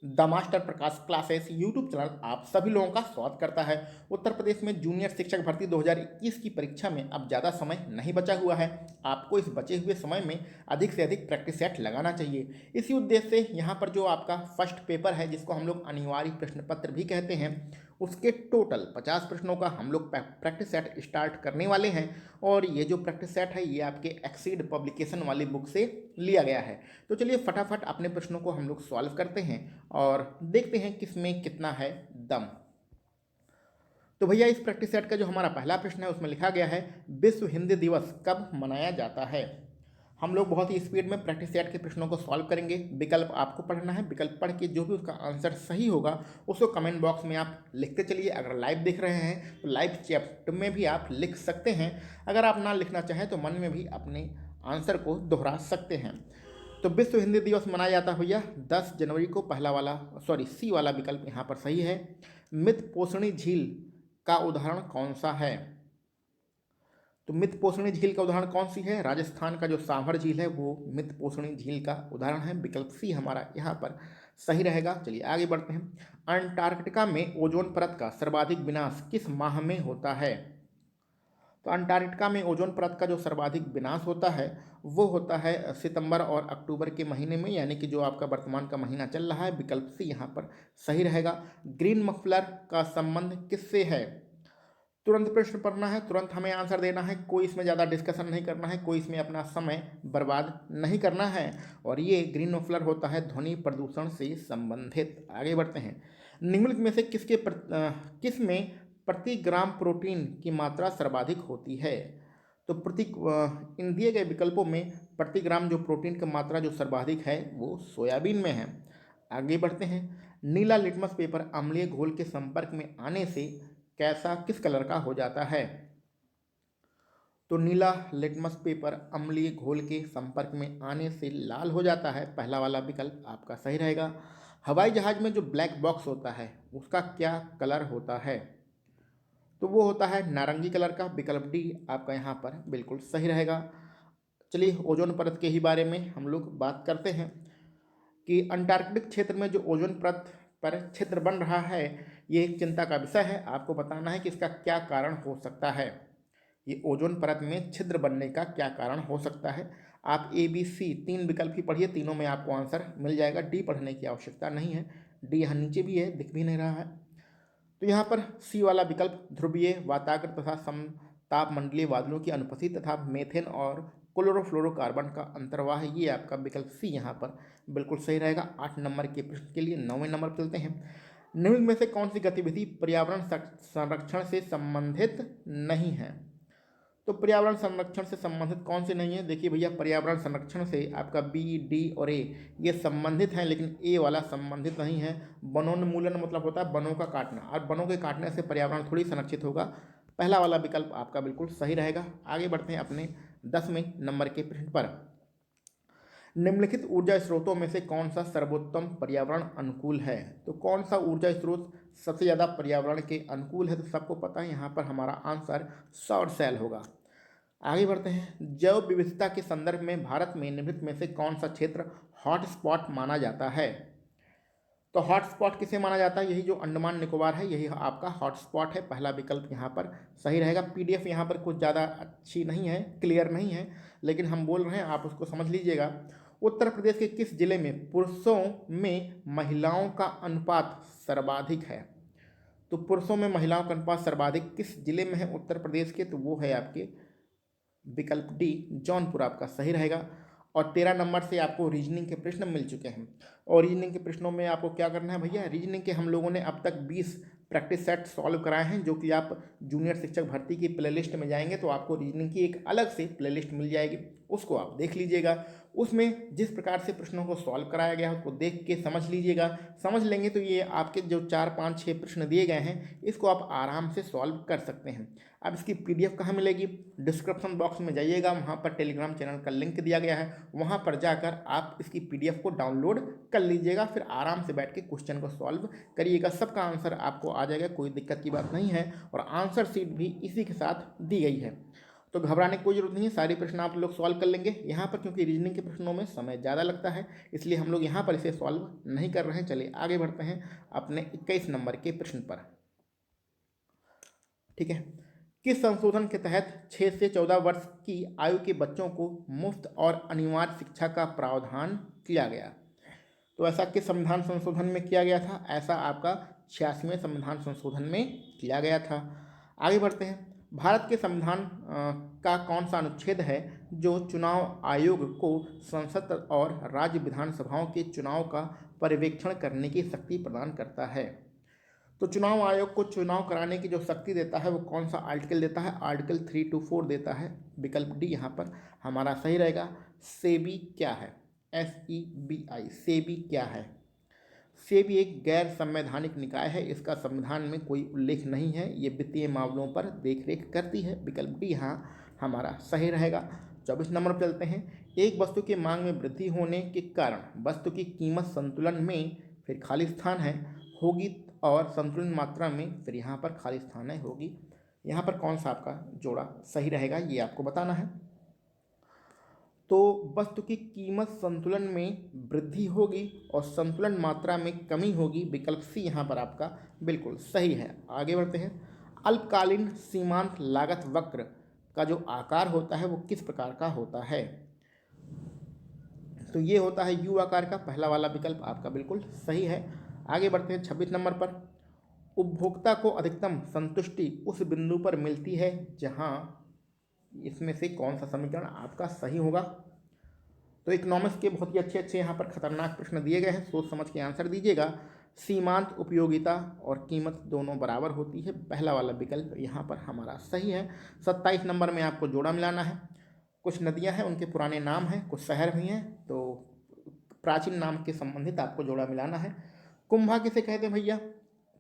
The master Prakash classes YouTube channel आप सभी लोगों का स्वागत करता है। उत्तर प्रदेश में जूनियर शिक्षक भर्ती 2021 की परीक्षा में अब ज़्यादा समय नहीं बचा हुआ है। आपको इस बचे हुए समय में अधिक से अधिक प्रैक्टिस सेट लगाना चाहिए। इसी उद्देश्य से यहाँ पर जो आपका फर्स्ट पेपर है, जिसको हम लोग अनिवार्य प्रश्न पत्र भी कहते हैं, उसके टोटल 50 प्रश्नों का हम लोग प्रैक्टिस सेट स्टार्ट करने वाले हैं। और ये जो प्रैक्टिस सेट है ये आपके एक्सीड पब्लिकेशन वाली बुक से लिया गया है। तो चलिए फटाफट अपने प्रश्नों को हम लोग सॉल्व करते हैं और देखते हैं किसमें कितना है दम। तो भैया इस प्रैक्टिस सेट का जो हमारा पहला प्रश्न है उसमें लिखा गया है, विश्व हिंदी दिवस कब मनाया जाता है। हम लोग बहुत ही स्पीड में प्रैक्टिस सेट के प्रश्नों को सॉल्व करेंगे। विकल्प आपको पढ़ना है, विकल्प पढ़ के जो भी उसका आंसर सही होगा उसको कमेंट बॉक्स में आप लिखते चलिए। अगर लाइव देख रहे हैं तो लाइव चैट में भी आप लिख सकते हैं। अगर आप ना लिखना चाहें तो मन में भी अपने आंसर को दोहरा सकते हैं। तो विश्व हिंदी दिवस मनाया जाता है भैया 10 जनवरी को। पहला वाला सी वाला विकल्प यहाँ पर सही है। मित पोषणी झील का उदाहरण कौन सा है। तो मित पोषणी झील का उदाहरण कौन सी है, राजस्थान का जो सांभर झील है वो मित पोषणी झील का उदाहरण है। विकल्प सी हमारा यहाँ पर सही रहेगा। चलिए आगे बढ़ते हैं। अंटार्कटिका में ओजोन परत का सर्वाधिक विनाश किस माह में होता है। तो अंटार्कटिका में ओजोन परत का जो सर्वाधिक विनाश होता है वो होता है सितंबर और अक्टूबर के महीने में, यानी कि जो आपका वर्तमान का महीना चल रहा है। विकल्प सी यहाँ पर सही रहेगा। ग्रीन मफलर का संबंध किससे है। तुरंत प्रश्न पढ़ना है, तुरंत हमें आंसर देना है, कोई इसमें ज़्यादा डिस्कशन नहीं करना है, कोई इसमें अपना समय बर्बाद नहीं करना है। और ये ग्रीन मफलर होता है ध्वनि प्रदूषण से संबंधित। आगे बढ़ते हैं। निम्नलिखित में से किस में प्रति ग्राम प्रोटीन की मात्रा सर्वाधिक होती है। तो इन दिए गए विकल्पों में प्रति ग्राम जो प्रोटीन की मात्रा जो सर्वाधिक है वो सोयाबीन में है। आगे बढ़ते हैं। नीला लिटमस पेपर अम्लीय घोल के संपर्क में आने से कैसा किस कलर का हो जाता है। तो नीला लिटमस पेपर अम्लीय घोल के संपर्क में आने से लाल हो जाता है। पहला वाला विकल्प आपका सही रहेगा। हवाई जहाज में जो ब्लैक बॉक्स होता है उसका क्या कलर होता है। तो वो होता है नारंगी कलर का। विकल्प डी आपका यहाँ पर बिल्कुल सही रहेगा। चलिए ओजोन परत के ही बारे में हम लोग बात करते हैं कि अंटार्कटिक क्षेत्र में जो ओजोन परत पर छिद्र बन रहा है ये एक चिंता का विषय है। आपको बताना है कि इसका क्या कारण हो सकता है। ये ओजोन परत में छिद्र बनने का क्या कारण हो सकता है। आप ए बी सी 3 विकल्प ही पढ़िए, तीनों में आपको आंसर मिल जाएगा। डी पढ़ने की आवश्यकता नहीं है। डी यहाँ नीचे भी है, दिख भी नहीं रहा है। तो यहाँ पर सी वाला विकल्प ध्रुवीय वाताग्र तथा समतापमंडलीय बादलों की अनुपस्थिति तथा मेथेन और क्लोरोफ्लोरोकार्बन का अंतर्वाह, ये आपका विकल्प सी यहाँ पर बिल्कुल सही रहेगा। 8 नंबर के प्रश्न के लिए 9वें नंबर पर चलते हैं। निम्न में से कौन सी गतिविधि पर्यावरण संरक्षण से संबंधित नहीं है। तो पर्यावरण संरक्षण से संबंधित कौन से नहीं है। देखिए भैया पर्यावरण संरक्षण से आपका बी डी और ए ये संबंधित हैं, लेकिन ए वाला संबंधित नहीं है। वनोन्मूलन मतलब होता है वनों का काटना, और वनों के काटने से पर्यावरण थोड़ी संरक्षित होगा। पहला वाला विकल्प आपका बिल्कुल सही रहेगा। आगे बढ़ते हैं अपने 10वें नंबर के प्रश्न पर। निम्नलिखित ऊर्जा स्रोतों में से कौन सा सर्वोत्तम पर्यावरण अनुकूल है। तो कौन सा ऊर्जा स्रोत सबसे ज़्यादा पर्यावरण के अनुकूल है। तो सबको पता है यहाँ पर हमारा आंसर सौर सेल होगा। आगे बढ़ते हैं। जैव विविधता के संदर्भ में भारत में निम्नलिखित में से कौन सा क्षेत्र हॉटस्पॉट माना जाता है। तो हॉटस्पॉट किसे माना जाता है, यही जो अंडमान निकोबार है यही आपका हॉटस्पॉट है। पहला विकल्प यहाँ पर सही रहेगा। पीडीएफ यहाँ पर कुछ ज़्यादा अच्छी नहीं है, क्लियर नहीं है, लेकिन हम बोल रहे हैं आप उसको समझ लीजिएगा। उत्तर प्रदेश के किस जिले में पुरुषों में महिलाओं का अनुपात सर्वाधिक है। तो पुरुषों में महिलाओं का अनुपात सर्वाधिक किस जिले में है उत्तर प्रदेश के, तो वो है आपके विकल्प डी जौनपुर आपका सही रहेगा। और 13 नंबर से आपको रीजनिंग के प्रश्न मिल चुके हैं। और रीजनिंग के प्रश्नों में आपको क्या करना है भैया, रीजनिंग के हम लोगों ने अब तक 20 प्रैक्टिस सेट सॉल्व कराए हैं, जो कि आप जूनियर शिक्षक भर्ती की प्लेलिस्ट में जाएंगे तो आपको रीजनिंग की एक अलग से प्लेलिस्ट मिल जाएगी, उसको आप देख लीजिएगा। उसमें जिस प्रकार से प्रश्नों को सॉल्व कराया गया है उसको देख के समझ लीजिएगा। समझ लेंगे तो ये आपके जो 4 5 6 प्रश्न दिए गए हैं इसको आप आराम से सॉल्व कर सकते हैं। अब इसकी पीडीएफ कहाँ मिलेगी, डिस्क्रिप्शन बॉक्स में जाइएगा, वहाँ पर टेलीग्राम चैनल का लिंक दिया गया है, वहाँ पर जाकर आप इसकी पीडीएफ को डाउनलोड कर लीजिएगा। फिर आराम से बैठ के क्वेश्चन को सॉल्व करिएगा, सबका आंसर आपको आ जाएगा, कोई दिक्कत की बात नहीं है। और आंसर शीट भी इसी के साथ दी गई है। तो घबराने की कोई जरूरत नहीं है, सारे प्रश्न आप लोग सॉल्व कर लेंगे यहाँ पर, क्योंकि रीजनिंग के प्रश्नों में समय ज़्यादा लगता है, इसलिए हम लोग यहाँ पर इसे सॉल्व नहीं कर रहे हैं। चलिए आगे बढ़ते हैं अपने 21 नंबर के प्रश्न पर। ठीक है, किस संशोधन के तहत 6 से 14 वर्ष की आयु के बच्चों को मुफ्त और अनिवार्य शिक्षा का प्रावधान किया गया? तो ऐसा किस संविधान संशोधन में किया गया था? ऐसा आपका 86वें संविधान संशोधन में किया गया था। आगे बढ़ते हैं, भारत के संविधान का कौन सा अनुच्छेद है जो चुनाव आयोग को संसद और राज्य विधानसभाओं के चुनाव का पर्यवेक्षण करने की शक्ति प्रदान करता है? तो चुनाव आयोग को चुनाव कराने की जो शक्ति देता है वो कौन सा आर्टिकल देता है? आर्टिकल 324 देता है। विकल्प डी यहाँ पर हमारा सही रहेगा। सेबी क्या है? SEBI, सेबी क्या है? सेबी एक गैर संवैधानिक निकाय है, इसका संविधान में कोई उल्लेख नहीं है, ये वित्तीय मामलों पर देखरेख करती है। विकल्प डी यहाँ हमारा सही रहेगा। 24 नंबर पर चलते हैं, एक वस्तु की मांग में वृद्धि होने के कारण वस्तु की कीमत संतुलन में, फिर खाली स्थान है, होगी, और संतुलन मात्रा में, फिर यहाँ पर खाली स्थान है, होगी। यहाँ पर कौन सा आपका जोड़ा सही रहेगा ये आपको बताना है। तो वस्तु की कीमत संतुलन में वृद्धि होगी और संतुलन मात्रा में कमी होगी। विकल्प सी यहाँ पर आपका बिल्कुल सही है। आगे बढ़ते हैं, अल्पकालीन सीमांत लागत वक्र का जो आकार होता है वो किस प्रकार का होता है? तो ये होता है यू आकार का, पहला वाला विकल्प आपका बिल्कुल सही है। आगे बढ़ते हैं 26 नंबर पर, उपभोक्ता को अधिकतम संतुष्टि उस बिंदु पर मिलती है जहां, इसमें से कौन सा समीकरण आपका सही होगा? तो इकोनॉमिक्स के बहुत ही अच्छे अच्छे यहाँ पर खतरनाक प्रश्न दिए गए हैं, सोच समझ के आंसर दीजिएगा। सीमांत उपयोगिता और कीमत दोनों बराबर होती है, पहला वाला विकल्प यहाँ पर हमारा सही है। 27 नंबर में आपको जोड़ा मिलाना है। कुछ नदियाँ हैं उनके पुराने नाम हैं, कुछ शहर भी हैं, तो प्राचीन नाम के संबंधित आपको जोड़ा मिलाना है। कुंभा किसे कहते हैं भैया?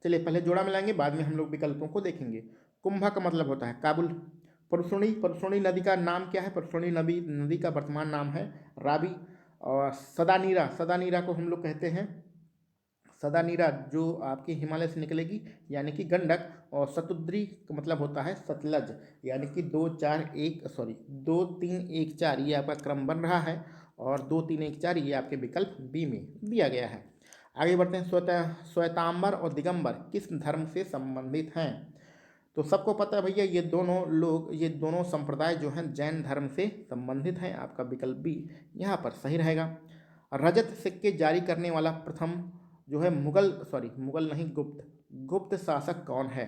चलिए पहले जोड़ा मिलाएंगे, बाद में हम लोग विकल्पों को देखेंगे। कुंभा का मतलब होता है काबुल। परसुणी नदी का नाम क्या है? परसुणी नदी का वर्तमान नाम है रावी। और सदानीरा को हम लोग कहते हैं सदानीरा, जो आपके हिमालय से निकलेगी, यानी कि गंडक। और सतुद्री का मतलब होता है सतलज, यानी कि 2 3 1 4 ये आपका क्रम बन रहा है, और 2 3 1 4 ये आपके विकल्प बी में दिया गया है। आगे बढ़ते हैं, श्वेतांबर और दिगंबर किस धर्म से संबंधित हैं? तो सबको पता है भैया, ये दोनों संप्रदाय जो हैं जैन धर्म से संबंधित हैं। आपका विकल्प बी यहाँ पर सही रहेगा। रजत सिक्के जारी करने वाला प्रथम जो है मुगल नहीं, गुप्त शासक कौन है?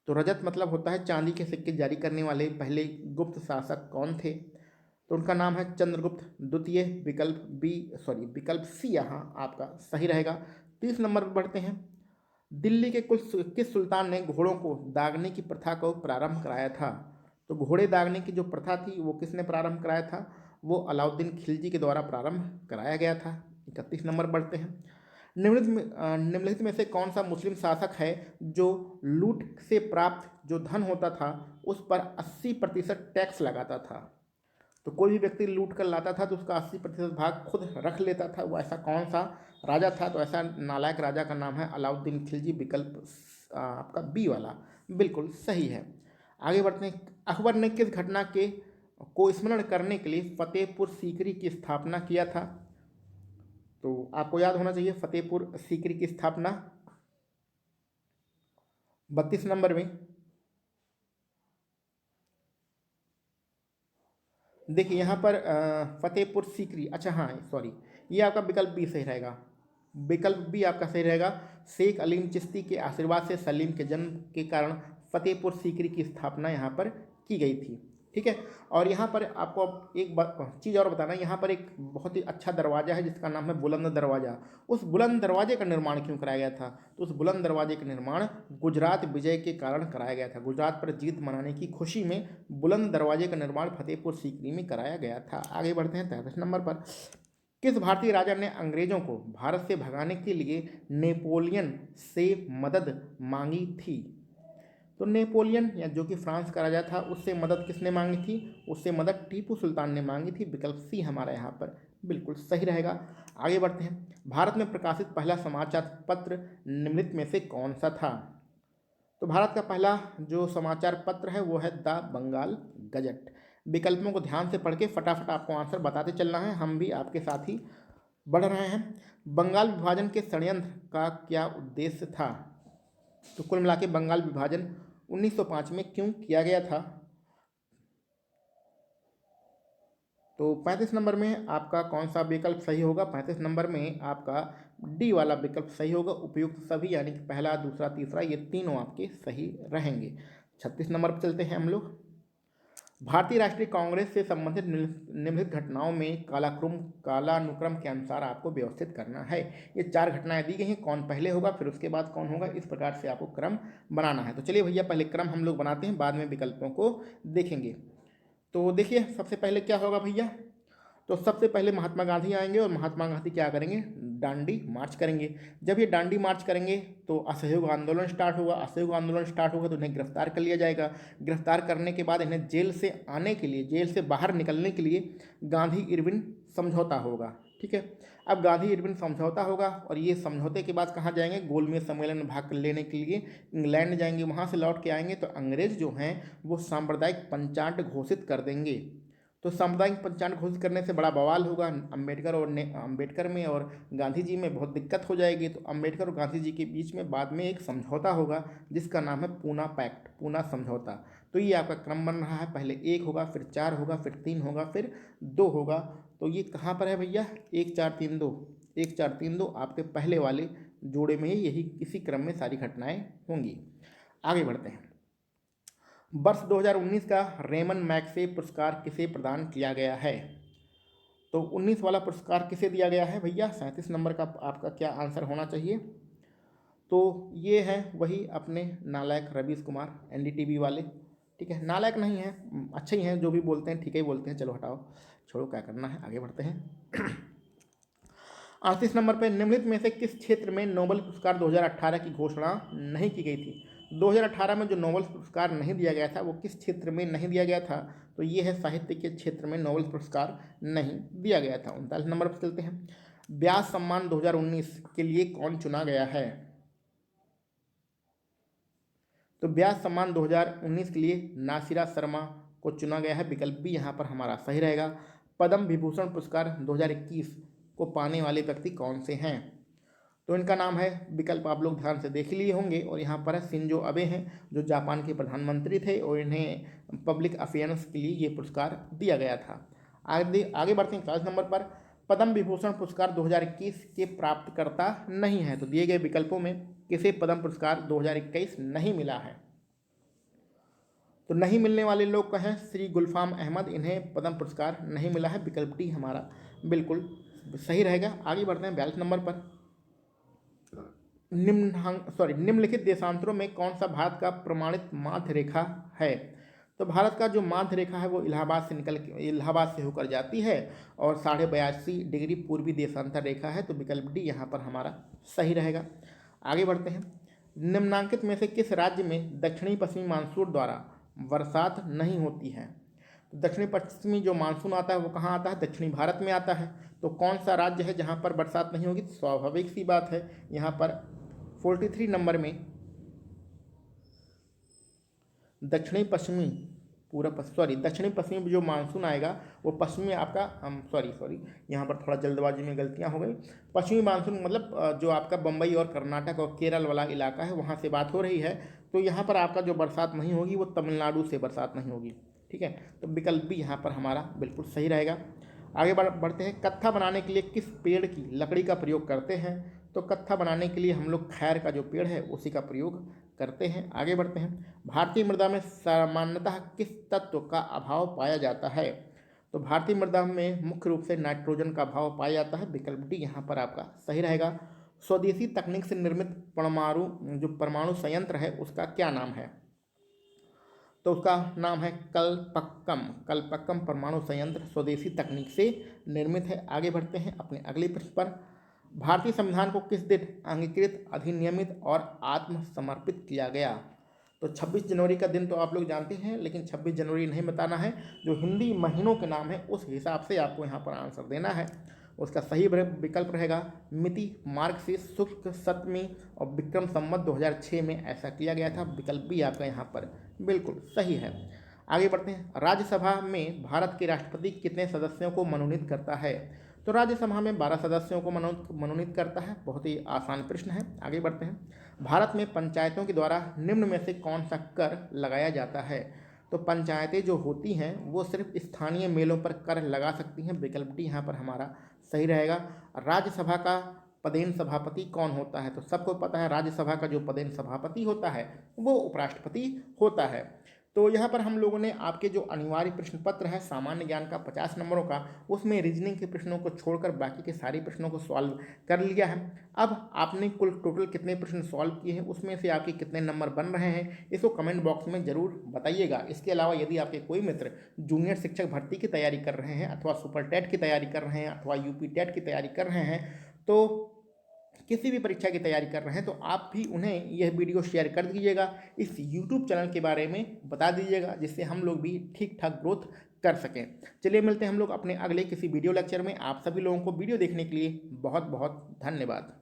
तो रजत मतलब होता है चांदी के सिक्के जारी करने वाले पहले गुप्त शासक कौन थे? तो उनका नाम है चंद्रगुप्त द्वितीय। विकल्प सी यहाँ आपका सही रहेगा। 30 नंबर पर बढ़ते हैं, दिल्ली के किस सुल्तान ने घोड़ों को दागने की प्रथा को प्रारंभ कराया था? तो घोड़े दागने की जो प्रथा थी वो किसने प्रारंभ कराया था? वो अलाउद्दीन खिलजी के द्वारा प्रारंभ कराया गया था। 31 नंबर बढ़ते हैं, निम्नलिखित में से कौन सा मुस्लिम शासक है जो लूट से प्राप्त जो धन होता था उस पर 80% टैक्स लगाता था? तो कोई भी व्यक्ति लूट कर लाता था तो उसका 80% भाग खुद रख लेता था, वो ऐसा कौन सा राजा था? तो ऐसा नालायक राजा का नाम है अलाउद्दीन खिलजी। विकल्प आपका बी वाला बिल्कुल सही है। आगे बढ़ते हैं, अकबर ने किस घटना को स्मरण करने के लिए फतेहपुर सीकरी की स्थापना किया था? तो आपको याद होना चाहिए फतेहपुर सीकरी की स्थापना 32 नंबर में। देखिए यहाँ पर फतेहपुर सीकरी, अच्छा हाँ सॉरी, ये आपका विकल्प बी सही रहेगा। विकल्प बी आपका सही रहेगा। शेख अलीम चिश्ती के आशीर्वाद से सलीम के जन्म के कारण फतेहपुर सीकरी की स्थापना यहाँ पर की गई थी। ठीक है, और यहाँ पर आपको एक चीज़ और बताना है, यहाँ पर एक बहुत ही अच्छा दरवाज़ा है जिसका नाम है बुलंद दरवाज़ा। उस बुलंद दरवाजे का निर्माण क्यों कराया गया था? तो उस बुलंद दरवाजे का निर्माण गुजरात विजय के कारण कराया गया था। गुजरात पर जीत मनाने की खुशी में बुलंद दरवाजे का निर्माण फतेहपुर सीकरी में कराया गया था। आगे बढ़ते हैं 33 नंबर पर, किस भारतीय राजा ने अंग्रेजों को भारत से भगाने के लिए नेपोलियन से मदद मांगी थी? तो नेपोलियन या जो कि फ्रांस का राजा था उससे मदद किसने मांगी थी? उससे मदद टीपू सुल्तान ने मांगी थी। विकल्प सी हमारा यहाँ पर बिल्कुल सही रहेगा। आगे बढ़ते हैं, भारत में प्रकाशित पहला समाचार पत्र निम्नलिखित में से कौन सा था? तो भारत का पहला जो समाचार पत्र है वो है द बंगाल गजट। विकल्पों को ध्यान से पढ़ के फटाफट आपको आंसर बताते चलना है, हम भी आपके साथ ही बढ़ रहे हैं। बंगाल विभाजन के षड्यंत्र का क्या उद्देश्य था? तो कुल मिला के बंगाल विभाजन 1905 में क्यों किया गया था? तो 35 नंबर में आपका कौन सा विकल्प सही होगा? 35 नंबर में आपका डी वाला विकल्प सही होगा। उपयुक्त सभी यानी कि पहला, दूसरा, तीसरा, ये तीनों आपके सही रहेंगे। 36 नंबर पर चलते हैं हम लोग। भारतीय राष्ट्रीय कांग्रेस से संबंधित निम्नलिखित घटनाओं में कालानुक्रम के अनुसार आपको व्यवस्थित करना है। ये 4 घटनाएं दी गई हैं, कौन पहले होगा फिर उसके बाद कौन होगा, इस प्रकार से आपको क्रम बनाना है। तो चलिए भैया पहले क्रम हम लोग बनाते हैं, बाद में विकल्पों को देखेंगे। तो देखिए सबसे पहले क्या होगा भैया, तो सबसे पहले महात्मा गांधी आएंगे और महात्मा गांधी क्या करेंगे, डांडी मार्च करेंगे। जब ये डांडी मार्च करेंगे तो असहयोग आंदोलन स्टार्ट होगा। असहयोग आंदोलन स्टार्ट होगा तो इन्हें गिरफ्तार कर लिया जाएगा। गिरफ्तार करने के बाद इन्हें जेल से आने के लिए, जेल से बाहर निकलने के लिए गांधी इरविन समझौता होगा। ठीक है, अब गांधी इरविन समझौता होगा और ये समझौते के बाद कहाँ जाएंगे, गोलमेज सम्मेलन में भाग लेने के लिए इंग्लैंड जाएंगे। वहाँ से लौट के आएंगे तो अंग्रेज जो हैं वो सांप्रदायिक पंचांग घोषित कर देंगे। तो सामुदायिक पंचांग घोषित करने से बड़ा बवाल होगा। अम्बेडकर में और गांधी जी में बहुत दिक्कत हो जाएगी। तो अम्बेडकर और गांधी जी के बीच में बाद में एक समझौता होगा जिसका नाम है पूना पैक्ट, पूना समझौता। तो ये आपका क्रम बन रहा है, पहले 1 होगा, फिर 4 होगा, फिर 3 होगा, फिर 2 होगा। तो ये कहाँ पर है भैया, 1 4 3 2, 1 4 3 2 आपके पहले वाले जोड़े में ही यही इसी क्रम में सारी घटनाएं होंगी। आगे बढ़ते हैं। वर्ष 2019 का रेमन मैग्सेसे पुरस्कार किसे प्रदान किया गया है? तो 19 वाला पुरस्कार किसे दिया गया है भैया? 37 नंबर का आपका क्या आंसर होना चाहिए? तो ये है वही अपने नालायक रवीश कुमार, एनडीटीवी वाले। ठीक है, नालायक नहीं है, अच्छे ही हैं, जो भी बोलते हैं ठीक ही बोलते हैं। चलो हटाओ, छोड़ो, क्या करना है, आगे बढ़ते हैं। 38 नंबर पर निम्नलिखित में से किस क्षेत्र में नोबेल पुरस्कार 2018 की घोषणा नहीं की गई थी? 2018 में जो नोबेल पुरस्कार नहीं दिया गया था वो किस क्षेत्र में नहीं दिया गया था? तो ये है साहित्य के क्षेत्र में नोबेल पुरस्कार नहीं दिया गया था। 39 नंबर पर चलते हैं। व्यास सम्मान 2019 के लिए कौन चुना गया है? तो व्यास सम्मान 2019 के लिए नासिरा शर्मा को चुना गया है। विकल्प भी यहाँ पर हमारा सही रहेगा। पद्म विभूषण पुरस्कार 2021 को पाने वाले व्यक्ति कौन से हैं? तो इनका नाम है, विकल्प आप लोग ध्यान से देख लिए होंगे, और यहाँ पर है शिंजो अबे हैं जो जापान के प्रधानमंत्री थे और इन्हें पब्लिक अफेयर्स के लिए ये पुरस्कार दिया गया था। आगे बढ़ते हैं 40 नंबर पर। पद्म विभूषण पुरस्कार 2021 के प्राप्तकर्ता नहीं है। तो दिए गए विकल्पों में किसे पद्म पुरस्कार 2021 नहीं मिला है? तो नहीं मिलने वाले लोग कहें श्री गुलफाम अहमद, इन्हें पद्म पुरस्कार नहीं मिला है। विकल्प डी हमारा बिल्कुल सही रहेगा। आगे बढ़ते हैं 42 नंबर पर। निम्नलिखित देशांतरों में कौन सा भारत का प्रमाणित माध्य रेखा है? तो भारत का जो माध्य रेखा है वो इलाहाबाद से होकर जाती है और 82.5 डिग्री पूर्वी देशांतर रेखा है। तो विकल्प डी यहाँ पर हमारा सही रहेगा। आगे बढ़ते हैं। निम्नांकित में से किस राज्य में दक्षिणी पश्चिमी मानसून द्वारा बरसात नहीं होती है? तो दक्षिणी पश्चिमी जो मानसून आता है वो कहाँ आता है? दक्षिणी भारत में आता है। तो कौन सा राज्य है जहाँ पर बरसात नहीं होगी? स्वाभाविक सी बात है, यहाँ पर 43 नंबर में दक्षिणी पश्चिमी जो मानसून आएगा वो पश्चिमी आपका यहाँ पर थोड़ा जल्दबाजी में गलतियाँ हो गई। पश्चिमी मानसून मतलब जो आपका बम्बई और कर्नाटक और केरल वाला इलाका है वहाँ से बात हो रही है। तो यहाँ पर आपका जो बरसात नहीं होगी वो तमिलनाडु से बरसात नहीं होगी। ठीक है, तो विकल्प भी यहाँ पर हमारा बिल्कुल सही रहेगा। आगे बढ़ते हैं। कत्था बनाने के लिए किस पेड़ की लकड़ी का प्रयोग करते हैं? तो कत्था बनाने के लिए हम लोग खैर का जो पेड़ है उसी का प्रयोग करते हैं। आगे बढ़ते हैं। भारतीय मृदा में सामान्यतः किस तत्व का अभाव पाया जाता है? तो भारतीय मृदा में मुख्य रूप से नाइट्रोजन का अभाव पाया जाता है। विकल्प डी यहाँ पर आपका सही रहेगा। स्वदेशी तकनीक से निर्मित परमाणु संयंत्र है उसका क्या नाम है? तो उसका नाम है कलपक्कम परमाणु संयंत्र स्वदेशी तकनीक से निर्मित है। आगे बढ़ते हैं अपने अगले प्रश्न पर। भारतीय संविधान को किस दिन अंगीकृत, अधिनियमित और आत्मसमर्पित किया गया? तो 26 जनवरी का दिन तो आप लोग जानते हैं, लेकिन 26 जनवरी नहीं बताना है, जो हिंदी महीनों के नाम है उस हिसाब से आपको यहाँ पर आंसर देना है। उसका सही विकल्प रहेगा मिति मार्ग से शुक्ल सप्तमी और विक्रम संवत 2006 में ऐसा किया गया था। विकल्प भी आपका यहाँ पर बिल्कुल सही है। आगे बढ़ते हैं, राज्यसभा में भारत के राष्ट्रपति कितने सदस्यों को मनोनीत करता है? तो राज्यसभा में 12 सदस्यों को मनोनीत करता है। बहुत ही आसान प्रश्न है। आगे बढ़ते हैं, भारत में पंचायतों के द्वारा निम्न में से कौन सा कर लगाया जाता है? तो पंचायतें जो होती हैं वो सिर्फ स्थानीय मेलों पर कर लगा सकती हैं। विकल्प डी यहाँ पर हमारा सही रहेगा। राज्यसभा का पदेन सभापति कौन होता है? तो सबको पता है राज्यसभा का जो पदेन सभापति होता है वो उपराष्ट्रपति होता है। तो यहाँ पर हम लोगों ने आपके जो अनिवार्य प्रश्न पत्र है सामान्य ज्ञान का 50 नंबरों का, उसमें रीजनिंग के प्रश्नों को छोड़कर बाकी के सारे प्रश्नों को सॉल्व कर लिया है। अब आपने कुल टोटल कितने प्रश्न सॉल्व किए हैं, उसमें से आपके कितने नंबर बन रहे हैं, इसको कमेंट बॉक्स में ज़रूर बताइएगा। इसके अलावा यदि आपके कोई मित्र जूनियर शिक्षक भर्ती की तैयारी कर रहे हैं अथवा सुपर टेट की तैयारी कर रहे हैं अथवा यूपी टेट की तैयारी कर रहे हैं, तो किसी भी परीक्षा की तैयारी कर रहे हैं, तो आप भी उन्हें यह वीडियो शेयर कर दीजिएगा, इस यूट्यूब चैनल के बारे में बता दीजिएगा, जिससे हम लोग भी ठीक ठाक ग्रोथ कर सकें। चलिए मिलते हैं हम लोग अपने अगले किसी वीडियो लेक्चर में। आप सभी लोगों को वीडियो देखने के लिए बहुत बहुत धन्यवाद।